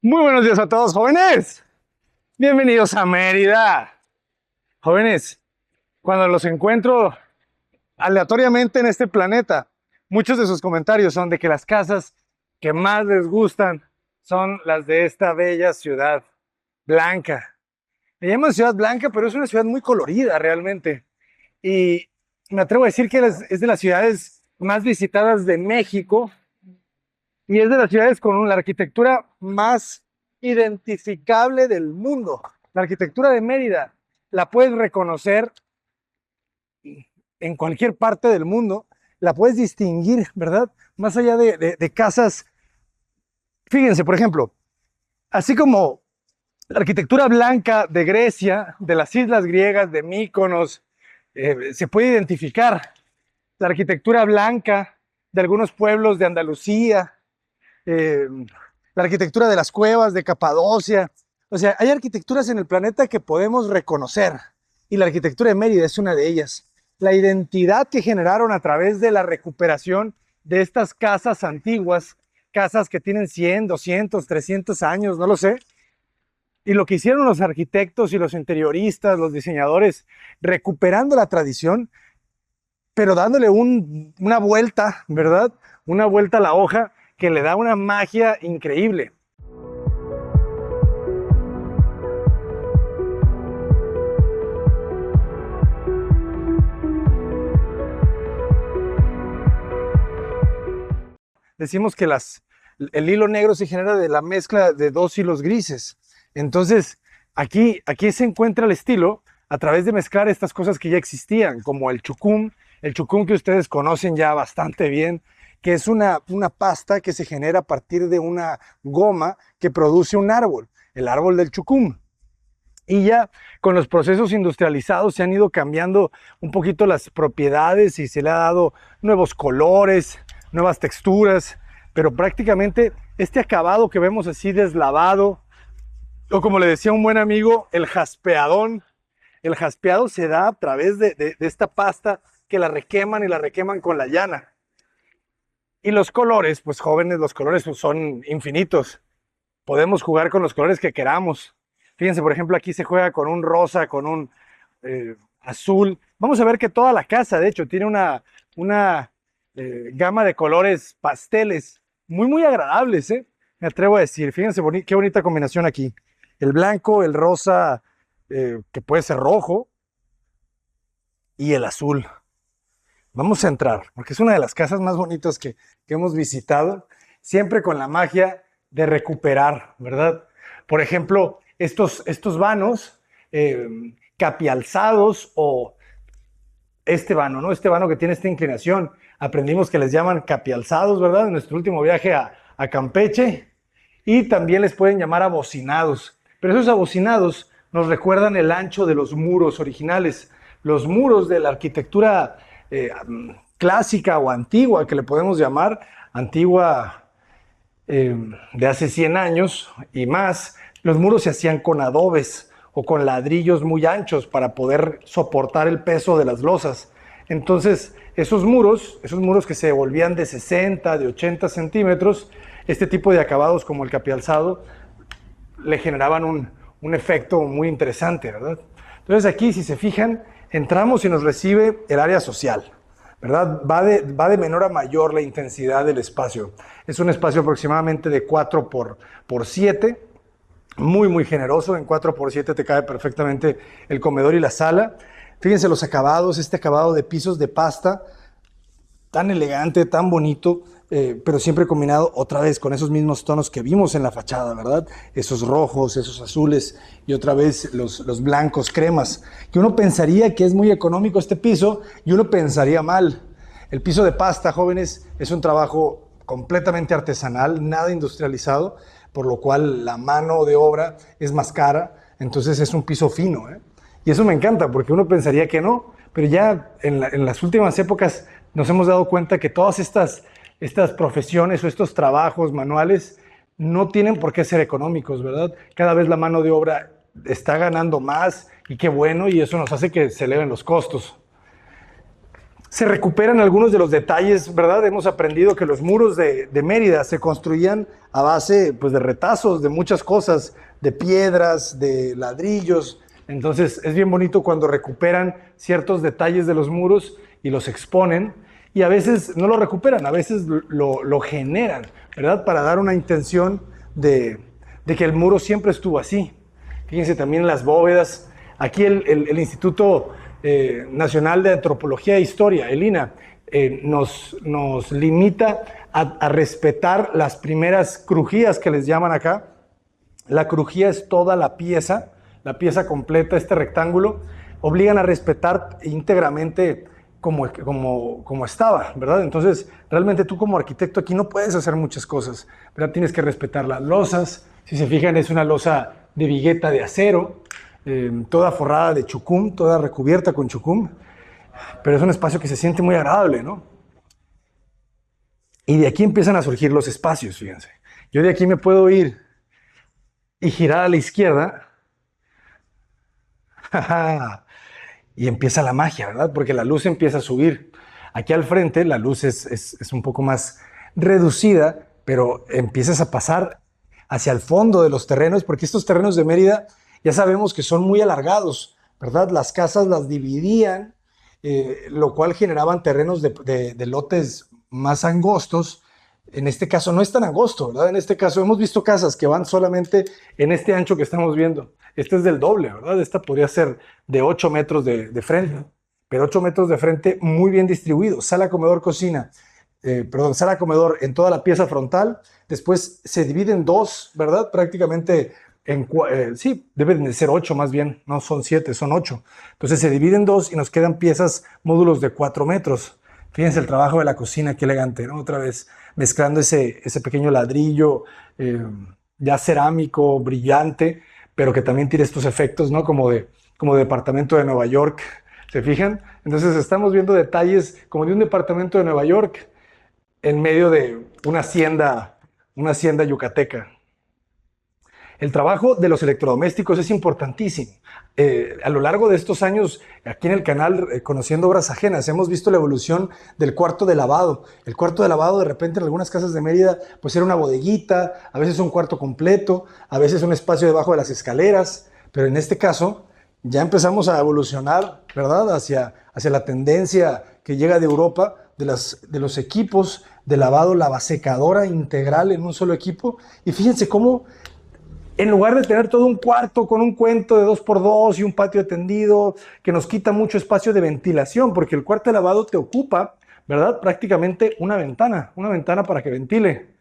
Muy buenos días a todos, jóvenes. Bienvenidos a Mérida. Jóvenes, cuando los encuentro aleatoriamente en este planeta, muchos de sus comentarios son de que las casas que más les gustan son las de esta bella ciudad blanca. Le llaman ciudad blanca, pero es una ciudad muy colorida realmente. Y me atrevo a decir que es de las ciudades más visitadas de México y es de las ciudades con la arquitectura más identificable del mundo. La arquitectura de Mérida la puedes reconocer en cualquier parte del mundo, la puedes distinguir, ¿verdad? Más allá de casas. Fíjense, por ejemplo, así como la arquitectura blanca de Grecia, de las islas griegas, de Míconos, se puede identificar la arquitectura blanca de algunos pueblos de Andalucía, la arquitectura de las cuevas de Capadocia. O sea, hay arquitecturas en el planeta que podemos reconocer y la arquitectura de Mérida es una de ellas. La identidad que generaron a través de la recuperación de estas casas antiguas, casas que tienen 100, 200, 300 años, no lo sé. Y lo que hicieron los arquitectos y los interioristas, los diseñadores, recuperando la tradición, pero dándole una vuelta, ¿verdad? Una vuelta a la hoja que le da una magia increíble. Decimos que el hilo negro se genera de la mezcla de dos hilos grises. Entonces, aquí se encuentra el estilo a través de mezclar estas cosas que ya existían, como el chucum que ustedes conocen ya bastante bien, que es una pasta que se genera a partir de una goma que produce un árbol, el árbol del chucum. Y ya con los procesos industrializados se han ido cambiando un poquito las propiedades y se le ha dado nuevos colores, nuevas texturas, pero prácticamente este acabado que vemos así deslavado, o como le decía un buen amigo, el jaspeadón. El jaspeado se da a través de esta pasta que la requeman y la requeman con la llana. Y los colores, pues jóvenes, los colores pues, son infinitos. Podemos jugar con los colores que queramos. Fíjense, por ejemplo, aquí se juega con un rosa, con un azul. Vamos a ver que toda la casa, de hecho, tiene una gama de colores pasteles muy agradables, ¿eh? Me atrevo a decir. Fíjense qué bonita combinación aquí. El blanco, el rosa, que puede ser rojo, y el azul. Vamos a entrar, porque es una de las casas más bonitas que hemos visitado, siempre con la magia de recuperar, ¿verdad? Por ejemplo, estos vanos capialzados o este vano, ¿no? Este vano que tiene esta inclinación, aprendimos que les llaman capialzados, ¿verdad? En nuestro último viaje a Campeche, y también les pueden llamar abocinados, pero esos abocinados nos recuerdan el ancho de los muros originales, los muros de la arquitectura clásica o antigua, que le podemos llamar antigua, de hace 100 años y más. Los muros se hacían con adobes o con ladrillos muy anchos para poder soportar el peso de las losas. Entonces, esos muros que se volvían de 60, de 80 centímetros, este tipo de acabados como el capialzado, le generaban un efecto muy interesante, ¿verdad? Entonces aquí, si se fijan, entramos y nos recibe el área social, ¿verdad? Va de menor a mayor la intensidad del espacio. Es un espacio aproximadamente de 4 por 7, muy generoso. En 4 por 7 te cabe perfectamente el comedor y la sala. Fíjense los acabados, este acabado de pisos de pasta, tan elegante, tan bonito, pero siempre combinado otra vez con esos mismos tonos que vimos en la fachada, ¿verdad? Esos rojos, esos azules y otra vez los blancos cremas, que uno pensaría que es muy económico este piso y uno pensaría mal. El piso de pasta, jóvenes, es un trabajo completamente artesanal, nada industrializado, por lo cual la mano de obra es más cara, entonces es un piso fino, ¿eh? Y eso me encanta porque uno pensaría que no, pero ya en las últimas épocas nos hemos dado cuenta que todas estas profesiones o estos trabajos manuales no tienen por qué ser económicos, ¿verdad? Cada vez la mano de obra está ganando más y qué bueno, y eso nos hace que se eleven los costos. Se recuperan algunos de los detalles, ¿verdad? Hemos aprendido que los muros de Mérida se construían a base, pues, de retazos, de muchas cosas, de piedras, de ladrillos. Entonces es bien bonito cuando recuperan ciertos detalles de los muros y los exponen, y a veces no lo recuperan, a veces lo generan, ¿verdad? Para dar una intención de que el muro siempre estuvo así. Fíjense también en las bóvedas. Aquí el Instituto Nacional de Antropología e Historia, el INAH, nos limita a respetar las primeras crujías que les llaman acá. La crujía es toda la pieza completa, este rectángulo. Obligan a respetar íntegramente como estaba, ¿verdad? Entonces, realmente tú como arquitecto aquí no puedes hacer muchas cosas, ¿verdad? Tienes que respetar las losas. Si se fijan, es una losa de vigueta de acero, toda forrada de chucum, toda recubierta con chucum, pero es un espacio que se siente muy agradable, ¿no? Y de aquí empiezan a surgir los espacios, fíjense. Yo de aquí me puedo ir y girar a la izquierda, y empieza la magia, ¿verdad? Porque la luz empieza a subir. Aquí al frente la luz es un poco más reducida, pero empiezas a pasar hacia el fondo de los terrenos, porque estos terrenos de Mérida ya sabemos que son muy alargados, ¿verdad? Las casas las dividían, lo cual generaban terrenos de lotes más angostos. En este caso no es tan angosto, ¿verdad? En este caso hemos visto casas que van solamente en este ancho que estamos viendo. Este es del doble, ¿verdad? Esta podría ser de 8 metros de frente, pero 8 metros de frente muy bien distribuido. Sala, comedor, cocina. Sala, comedor en toda la pieza frontal. Después se divide en dos, ¿verdad? Prácticamente sí, deben de ser 8 más bien. No son 7, son 8. Entonces se divide en dos y nos quedan piezas, módulos de 4 metros. Fíjense el trabajo de la cocina, qué elegante, ¿no? Otra vez mezclando ese pequeño ladrillo ya cerámico, brillante, pero que también tiene estos efectos, ¿no? Como de departamento de Nueva York, ¿se fijan? Entonces estamos viendo detalles como de un departamento de Nueva York en medio de una hacienda yucateca. El trabajo de los electrodomésticos es importantísimo. A lo largo de estos años, aquí en el canal, Conociendo Obras Ajenas, hemos visto la evolución del cuarto de lavado. El cuarto de lavado, de repente, en algunas casas de Mérida, pues era una bodeguita, a veces un cuarto completo, a veces un espacio debajo de las escaleras, pero en este caso ya empezamos a evolucionar, ¿verdad? Hacia la tendencia que llega de Europa, de los equipos de lavado, lavasecadora integral en un solo equipo. Y fíjense cómo, en lugar de tener todo un cuarto con un cuento de 2x2 y un patio tendido, que nos quita mucho espacio de ventilación, porque el cuarto de lavado te ocupa, ¿verdad? Prácticamente una ventana para que ventile.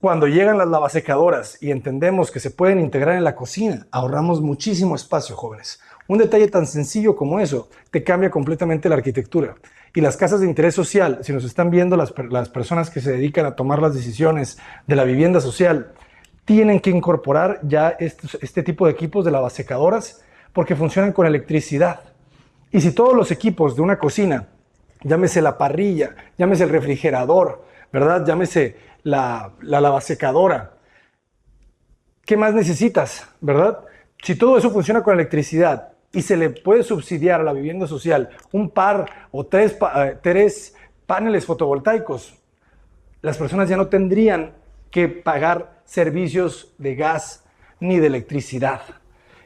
Cuando llegan las lavasecadoras y entendemos que se pueden integrar en la cocina, ahorramos muchísimo espacio, jóvenes. Un detalle tan sencillo como eso te cambia completamente la arquitectura. Y las casas de interés social, si nos están viendo las personas que se dedican a tomar las decisiones de la vivienda social, tienen que incorporar ya este tipo de equipos de lavasecadoras porque funcionan con electricidad. Y si todos los equipos de una cocina, llámese la parrilla, llámese el refrigerador, ¿verdad? Llámese la lavasecadora, ¿qué más necesitas, verdad? Si todo eso funciona con electricidad y se le puede subsidiar a la vivienda social un par o tres paneles fotovoltaicos, las personas ya no tendrían que pagar servicios de gas ni de electricidad.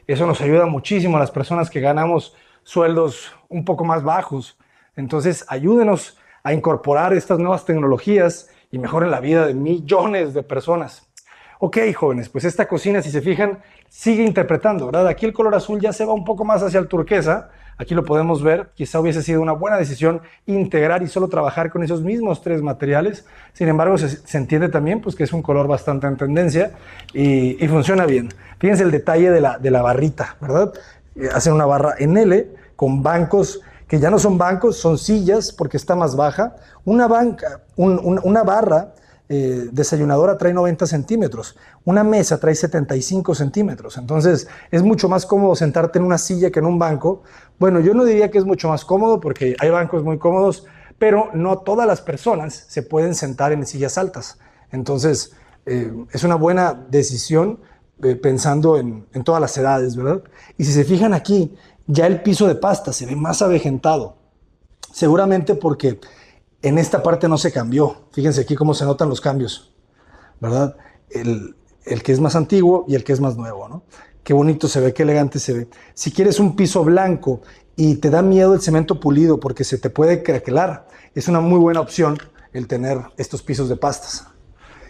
Eso nos ayuda muchísimo a las personas que ganamos sueldos un poco más bajos. Entonces, ayúdenos a incorporar estas nuevas tecnologías y mejoren la vida de millones de personas. Ok, jóvenes, pues esta cocina, si se fijan, sigue interpretando, ¿verdad? Aquí el color azul ya se va un poco más hacia el turquesa. Aquí lo podemos ver. Quizá hubiese sido una buena decisión integrar y solo trabajar con esos mismos 3 materiales. Sin embargo, se entiende también pues, que es un color bastante en tendencia y funciona bien. Fíjense el detalle de la barrita, ¿verdad? Hacen una barra en L con bancos que ya no son bancos, son sillas porque está más baja. Una barra desayunadora trae 90 centímetros, una mesa trae 75 centímetros, entonces es mucho más cómodo sentarte en una silla que en un banco. Bueno, yo no diría que es mucho más cómodo porque hay bancos muy cómodos, pero no todas las personas se pueden sentar en sillas altas, entonces es una buena decisión pensando en todas las edades, ¿verdad? Y si se fijan aquí, ya el piso de pasta se ve más avejentado, Seguramente porque en esta parte no se cambió. Fíjense aquí cómo se notan los cambios, ¿verdad? El que es más antiguo y el que es más nuevo, ¿no? Qué bonito se ve, qué elegante se ve. Si quieres un piso blanco y te da miedo el cemento pulido porque se te puede craquelar, es una muy buena opción el tener estos pisos de pastas.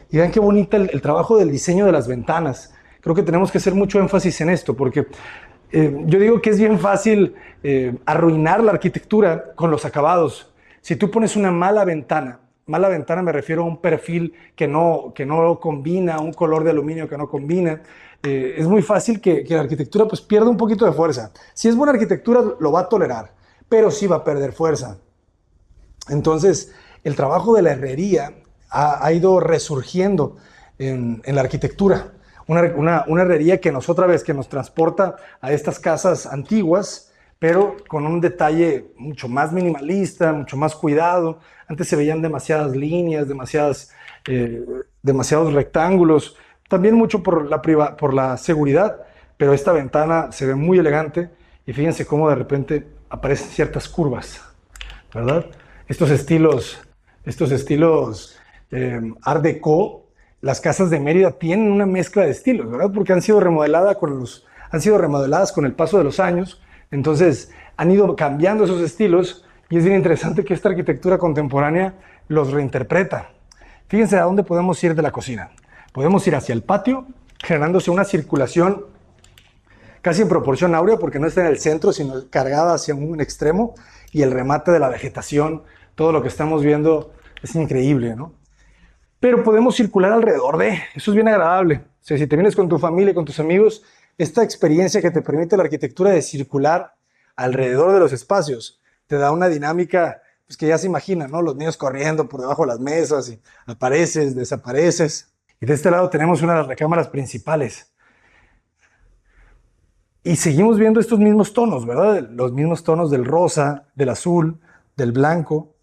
Y vean qué bonita el trabajo del diseño de las ventanas. Creo que tenemos que hacer mucho énfasis en esto porque yo digo que es bien fácil arruinar la arquitectura con los acabados. Si tú pones una mala ventana me refiero a un perfil que no combina, un color de aluminio que no combina, es muy fácil que la arquitectura pues pierda un poquito de fuerza. Si es buena arquitectura lo va a tolerar, pero sí va a perder fuerza. Entonces, el trabajo de la herrería ha ido resurgiendo en la arquitectura. Una herrería que otra vez, que nos transporta a estas casas antiguas, pero con un detalle mucho más minimalista, mucho más cuidado. Antes se veían demasiadas líneas, demasiados rectángulos, también mucho por la seguridad, pero esta ventana se ve muy elegante y fíjense cómo de repente aparecen ciertas curvas, ¿verdad? Estos estilos Art Deco, las casas de Mérida tienen una mezcla de estilos, ¿verdad? Porque han sido remodeladas con el paso de los años, entonces han ido cambiando esos estilos y es bien interesante que esta arquitectura contemporánea los reinterpreta. Fíjense a dónde podemos ir de la cocina. Podemos ir hacia el patio, generándose una circulación casi en proporción áurea, porque no está en el centro, sino cargada hacia un extremo, y el remate de la vegetación, todo lo que estamos viendo es increíble, ¿no? Pero podemos circular alrededor eso es bien agradable. O sea, si te vienes con tu familia, con tus amigos, esta experiencia que te permite la arquitectura de circular alrededor de los espacios, te da una dinámica pues, que ya se imagina, ¿no? Los niños corriendo por debajo de las mesas y apareces, desapareces. Y de este lado tenemos una de las recámaras principales. Y seguimos viendo estos mismos tonos, ¿verdad? Los mismos tonos del rosa, del azul, del blanco.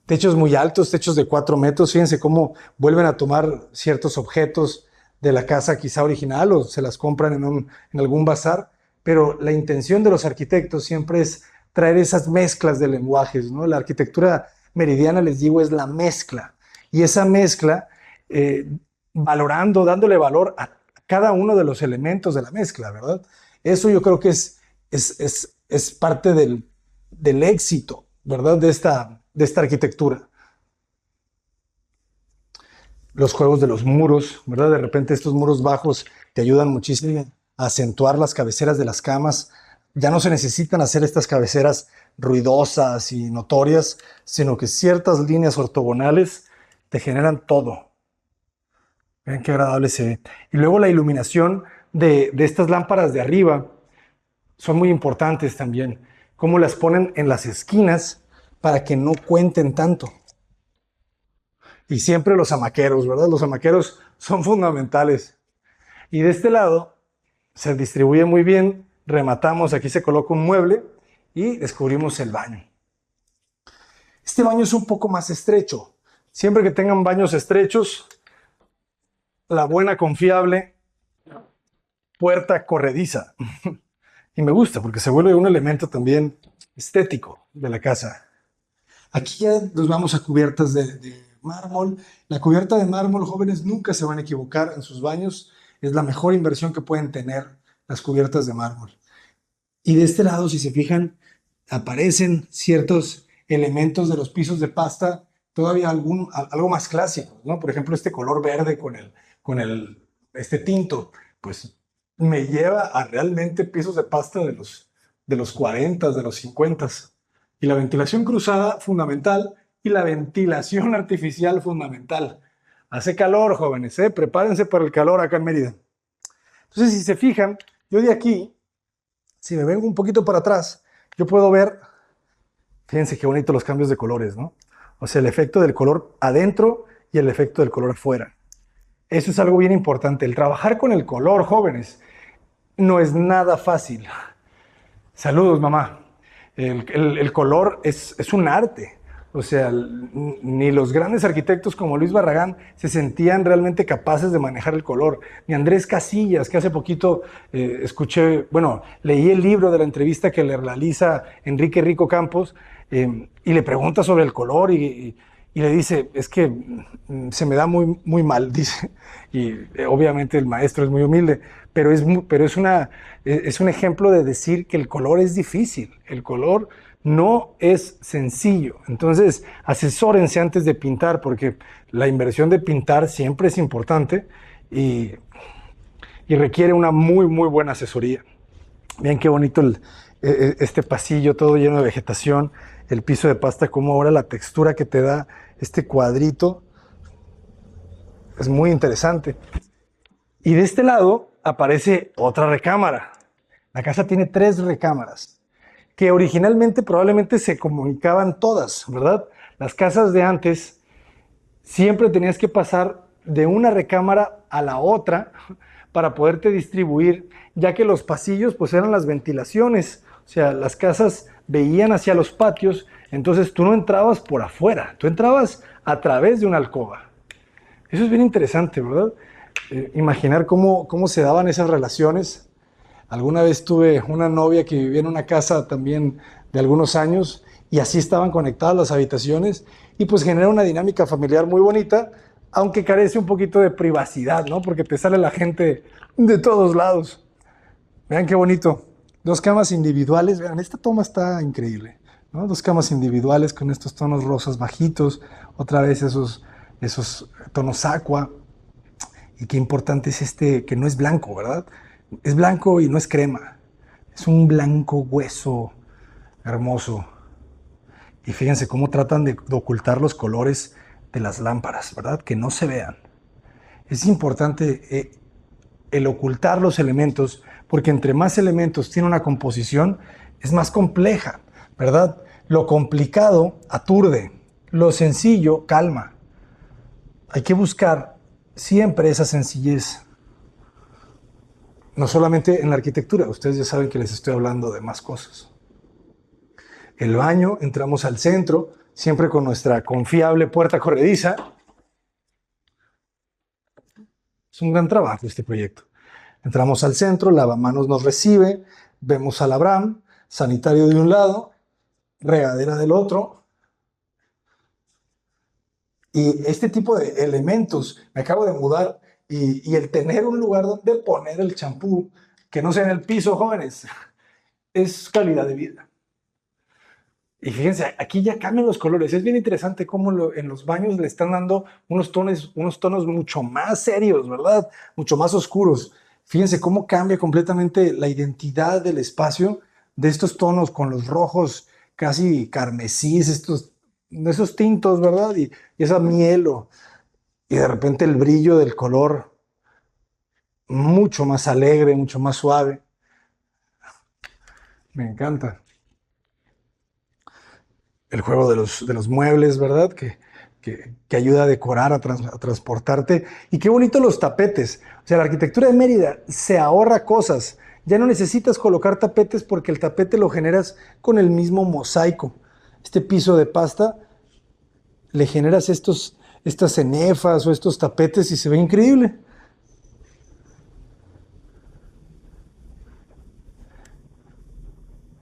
Techos muy altos, techos de 4 metros. Fíjense cómo vuelven a tomar ciertos objetos de la casa quizá original o se las compran en algún bazar. Pero la intención de los arquitectos siempre es traer esas mezclas de lenguajes, ¿no? La arquitectura meridiana, les digo, es la mezcla. Y esa mezcla, valorando, dándole valor a cada uno de los elementos de la mezcla, ¿verdad? Eso yo creo que es parte del éxito, ¿verdad? De esta arquitectura. Los juegos de los muros, ¿verdad? De repente estos muros bajos te ayudan muchísimo a acentuar las cabeceras de las camas. Ya no se necesitan hacer estas cabeceras ruidosas y notorias, sino que ciertas líneas ortogonales te generan todo. Vean qué agradable se ve. Y luego la iluminación de estas lámparas de arriba son muy importantes también. Cómo las ponen en las esquinas para que no cuenten tanto. Y siempre los amaqueros, ¿verdad? Los amaqueros son fundamentales. Y de este lado se distribuye muy bien. Rematamos, aquí se coloca un mueble y descubrimos el baño. Este baño es un poco más estrecho. Siempre que tengan baños estrechos, la buena, confiable puerta corrediza. Y me gusta porque se vuelve un elemento también estético de la casa. Aquí ya nos vamos a cubiertas de mármol. La cubierta de mármol, jóvenes, nunca se van a equivocar en sus baños. Es la mejor inversión que pueden tener las cubiertas de mármol. Y de este lado, si se fijan, aparecen ciertos elementos de los pisos de pasta, todavía algo más clásico, ¿no? Por ejemplo, este color verde este tinto, pues me lleva a realmente pisos de pasta de los 40, de los 50. Y la ventilación cruzada, fundamental, y la ventilación artificial, fundamental. Hace calor, jóvenes, ¿eh? Prepárense para el calor acá en Mérida. Entonces, si se fijan, yo de aquí, si me vengo un poquito para atrás, yo puedo ver, fíjense qué bonito los cambios de colores, ¿no? O sea, el efecto del color adentro y el efecto del color afuera. Eso es algo bien importante. El trabajar con el color, jóvenes, no es nada fácil. Saludos, mamá. El color es un arte. O sea, ni los grandes arquitectos como Luis Barragán se sentían realmente capaces de manejar el color, ni Andrés Casillas, que hace poquito leí el libro de la entrevista que le realiza Enrique Rico Campos, y le pregunta sobre el color y le dice, es que se me da muy mal, dice, y obviamente el maestro es muy humilde, pero es un ejemplo de decir que el color es difícil, el color no es sencillo. Entonces, asesórense antes de pintar, porque la inversión de pintar siempre es importante y, y requiere una muy buena asesoría. Vean qué bonito este pasillo todo lleno de vegetación, el piso de pasta, como ahora la textura que te da este cuadrito es muy interesante. Y de este lado aparece otra recámara. La casa tiene 3 recámaras, que originalmente probablemente se comunicaban todas, ¿verdad? Las casas de antes siempre tenías que pasar de una recámara a la otra para poderte distribuir, ya que los pasillos pues eran las ventilaciones, o sea, las casas veían hacia los patios, entonces tú no entrabas por afuera, tú entrabas a través de una alcoba. Eso es bien interesante, ¿verdad? Imaginar cómo se daban esas relaciones. Alguna vez tuve una novia que vivía en una casa también de algunos años y así estaban conectadas las habitaciones y pues genera una dinámica familiar muy bonita, aunque carece un poquito de privacidad, ¿no? Porque te sale la gente de todos lados. Vean qué bonito. 2 camas individuales, vean, esta toma está increíble, ¿no? 2 camas individuales con estos tonos rosas bajitos, otra vez esos tonos aqua. Y qué importante es este, que no es blanco, ¿verdad? Es blanco y no es crema. Es un blanco hueso hermoso. Y fíjense cómo tratan de ocultar los colores de las lámparas, ¿verdad? Que no se vean. Es importante el ocultar los elementos, porque entre más elementos tiene una composición, es más compleja, ¿verdad? Lo complicado aturde, lo sencillo calma. Hay que buscar siempre esa sencillez. No solamente en la arquitectura, ustedes ya saben que les estoy hablando de más cosas. El baño, entramos al centro, siempre con nuestra confiable puerta corrediza. Es un gran trabajo este proyecto. Entramos al centro, lavamanos nos recibe, vemos al Abraham, sanitario de un lado, regadera del otro. Y este tipo de elementos, me acabo de mudar, y el tener un lugar donde poner el champú, que no sea en el piso, jóvenes, es calidad de vida. Y fíjense, aquí ya cambian los colores. Es bien interesante cómo en los baños le están dando unos tonos mucho más serios, ¿verdad? Mucho más oscuros. Fíjense cómo cambia completamente la identidad del espacio de estos tonos con los rojos casi carmesíes, esos tintos, ¿verdad? Y esa miel, y de repente el brillo del color mucho más alegre, mucho más suave. Me encanta. El juego de los muebles, ¿verdad? Que ayuda a decorar, a transportarte. Y qué bonito los tapetes. O sea, la arquitectura de Mérida se ahorra cosas. Ya no necesitas colocar tapetes porque el tapete lo generas con el mismo mosaico. Este piso de pasta, le generas estas cenefas o estos tapetes y se ve increíble.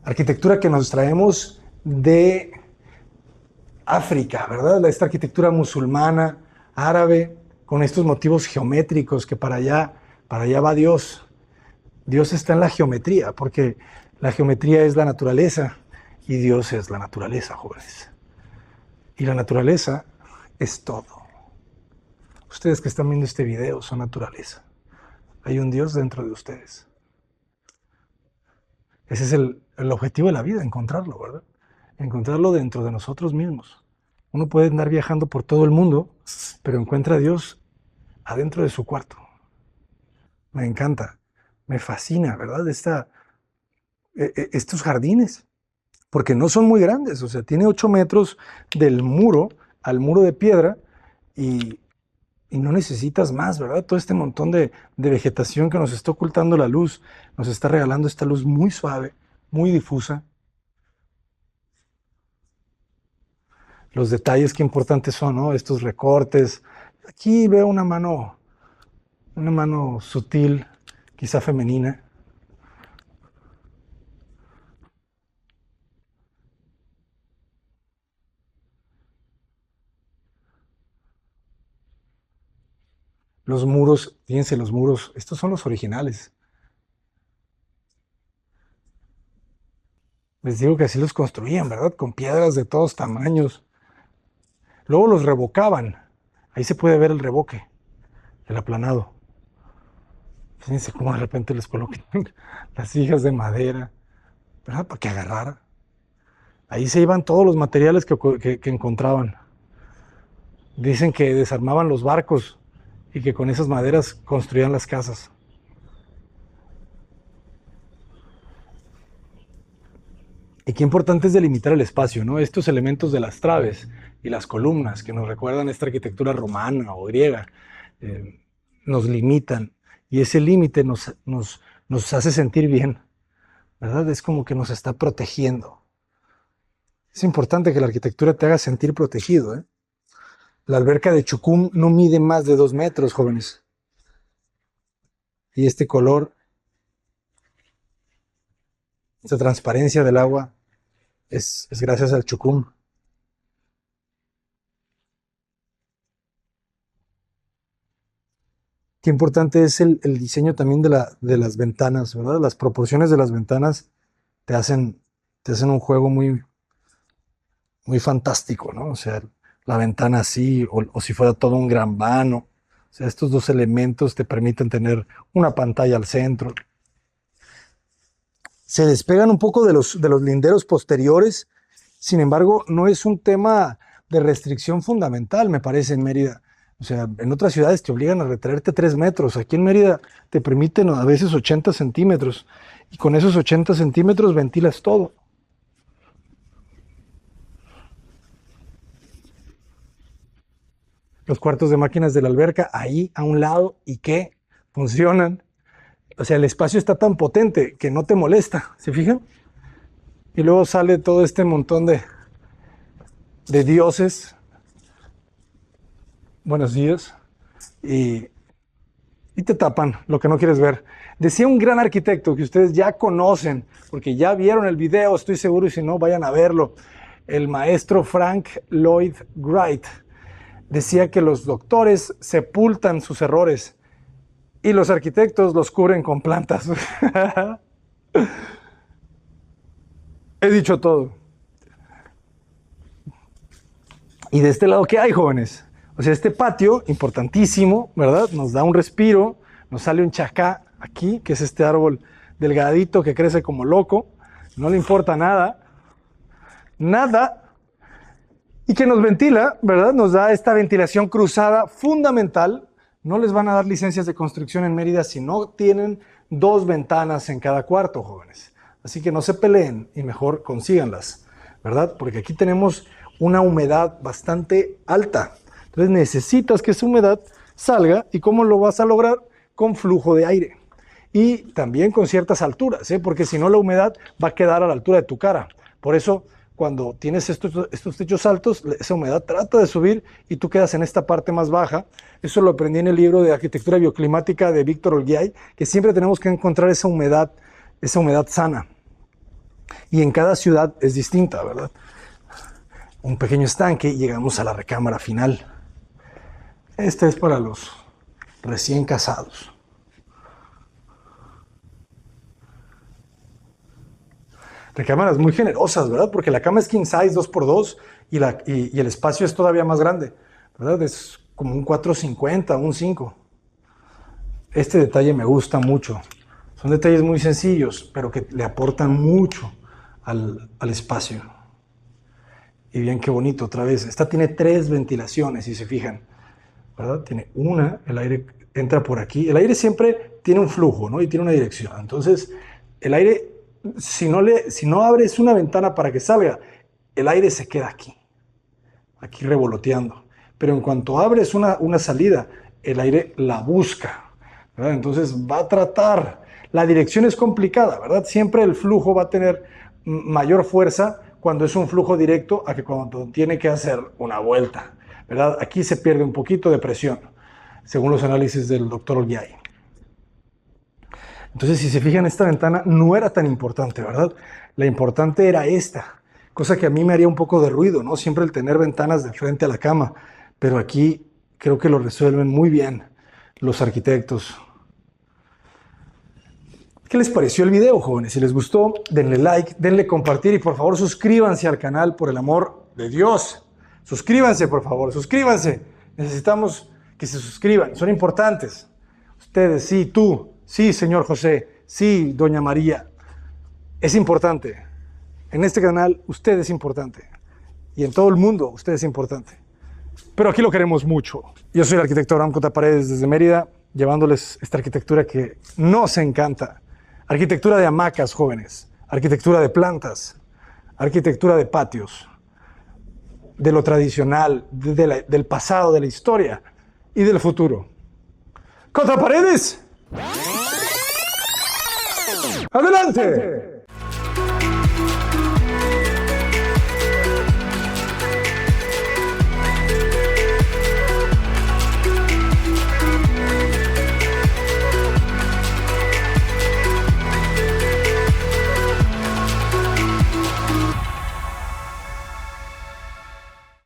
Arquitectura que nos traemos de África, ¿verdad? Esta arquitectura musulmana, árabe, con estos motivos geométricos que para allá va Dios. Dios está en la geometría, porque la geometría es la naturaleza y Dios es la naturaleza, jóvenes. Y la naturaleza es todo. Ustedes que están viendo este video son naturaleza. Hay un Dios dentro de ustedes. Ese es el objetivo de la vida, encontrarlo, ¿verdad? Encontrarlo dentro de nosotros mismos. Uno puede andar viajando por todo el mundo, pero encuentra a Dios adentro de su cuarto. Me encanta, me fascina, ¿verdad? Estos jardines, porque no son muy grandes, o sea, tiene 8 metros del muro al muro de piedra y no necesitas más, ¿verdad? Todo este montón de vegetación que nos está ocultando la luz, nos está regalando esta luz muy suave, muy difusa. los detalles que importantes son, ¿no? Estos recortes. Aquí veo una mano sutil, quizá femenina. Los muros, fíjense, los muros, estos son los originales. Les digo que así los construían, ¿verdad? Con piedras de todos tamaños. Luego los revocaban. Ahí se puede ver el revoque, el aplanado. Fíjense cómo de repente les colocan las vigas de madera, ¿verdad? Para que agarrara. Ahí se iban todos los materiales que encontraban. Dicen que desarmaban los barcos y que con esas maderas construían las casas. Y qué importante es delimitar el espacio, ¿no? Estos elementos de las traves y las columnas que nos recuerdan esta arquitectura romana o griega, eh, nos limitan. Y ese límite nos hace sentir bien, ¿verdad? Es como que nos está protegiendo. Es importante que la arquitectura te haga sentir protegido, ¿eh? La alberca de Chucum no mide más de 2 metros, jóvenes. Y este color, esta transparencia del agua, es gracias al Chucum. Qué importante es el diseño también de las ventanas, ¿verdad? Las proporciones de las ventanas te hacen, te hacen un juego muy fantástico, ¿no? O sea, la ventana así, o si fuera todo un gran vano. O sea, estos dos elementos te permiten tener una pantalla al centro. Se despegan un poco de los linderos posteriores, sin embargo, no es un tema de restricción fundamental, me parece, en Mérida. O sea, en otras ciudades te obligan a retraerte 3 metros. Aquí en Mérida te permiten a veces 80 centímetros. Y con esos 80 centímetros ventilas todo. Los cuartos de máquinas de la alberca ahí a un lado y que funcionan. O sea, el espacio está tan potente que no te molesta, ¿se fijan? Y luego sale todo este montón de dioses. Buenos días. Y, y te tapan lo que no quieres ver. Decía un gran arquitecto que ustedes ya conocen, porque ya vieron el video, estoy seguro, y si no, vayan a verlo. El maestro Frank Lloyd Wright decía que los doctores sepultan sus errores y los arquitectos los cubren con plantas. He dicho todo. Y de este lado, ¿qué hay, jóvenes? O sea, este patio, importantísimo, ¿verdad? Nos da un respiro, nos sale un chacá aquí, que es este árbol delgadito que crece como loco, no le importa nada, nada, y que nos ventila, ¿verdad? Nos da esta ventilación cruzada fundamental. No les van a dar licencias de construcción en Mérida si no tienen 2 ventanas en cada cuarto, jóvenes. Así que no se peleen y mejor consíganlas, ¿verdad? Porque aquí tenemos una humedad bastante alta. Entonces necesitas que esa humedad salga. ¿Y cómo lo vas a lograr? Con flujo de aire. Y también con ciertas alturas, ¿eh? Porque si no la humedad va a quedar a la altura de tu cara. Por eso cuando tienes estos techos altos, esa humedad trata de subir y tú quedas en esta parte más baja. Eso lo aprendí en el libro de Arquitectura Bioclimática de Víctor Olguiay, que siempre tenemos que encontrar esa humedad sana. Y en cada ciudad es distinta, ¿verdad? Un pequeño estanque y llegamos a la recámara final. Este es para los recién casados. Recámaras muy generosas, ¿verdad? Porque la cama es king size 2x2 y el espacio es todavía más grande, ¿verdad? Es como un 450, un 5. Este detalle me gusta mucho. Son detalles muy sencillos, pero que le aportan mucho al espacio. Y bien, qué bonito otra vez. Esta tiene 3 ventilaciones, si se fijan, ¿verdad? Tiene una, el aire entra por aquí. El aire siempre tiene un flujo, ¿no? Y tiene una dirección. Entonces, el aire, si no abres una ventana para que salga, el aire se queda aquí revoloteando. Pero en cuanto abres una salida, el aire la busca, ¿verdad? Entonces va a tratar. La dirección es complicada, ¿verdad? Siempre el flujo va a tener mayor fuerza cuando es un flujo directo a que cuando tiene que hacer una vuelta, ¿verdad? Aquí se pierde un poquito de presión, según los análisis del doctor Olguiay. Entonces, si se fijan, esta ventana no era tan importante, ¿verdad? La importante era esta, cosa que a mí me haría un poco de ruido, ¿no? Siempre el tener ventanas de frente a la cama, pero aquí creo que lo resuelven muy bien los arquitectos. ¿Qué les pareció el video, jóvenes? Si les gustó, denle like, denle compartir y por favor suscríbanse al canal, por el amor de Dios. Suscríbanse, por favor, suscríbanse. Necesitamos que se suscriban, son importantes. Ustedes, sí, tú, sí, señor José, sí, doña María. Es importante. En este canal usted es importante. Y en todo el mundo usted es importante. Pero aquí lo queremos mucho. Yo soy el arquitecto Abraham Cota Paredes desde Mérida, llevándoles esta arquitectura que nos encanta. Arquitectura de hamacas, jóvenes. Arquitectura de plantas. Arquitectura de patios. De lo tradicional, del pasado, de la historia y del futuro. ¡Cota Paredes! ¡Adelante!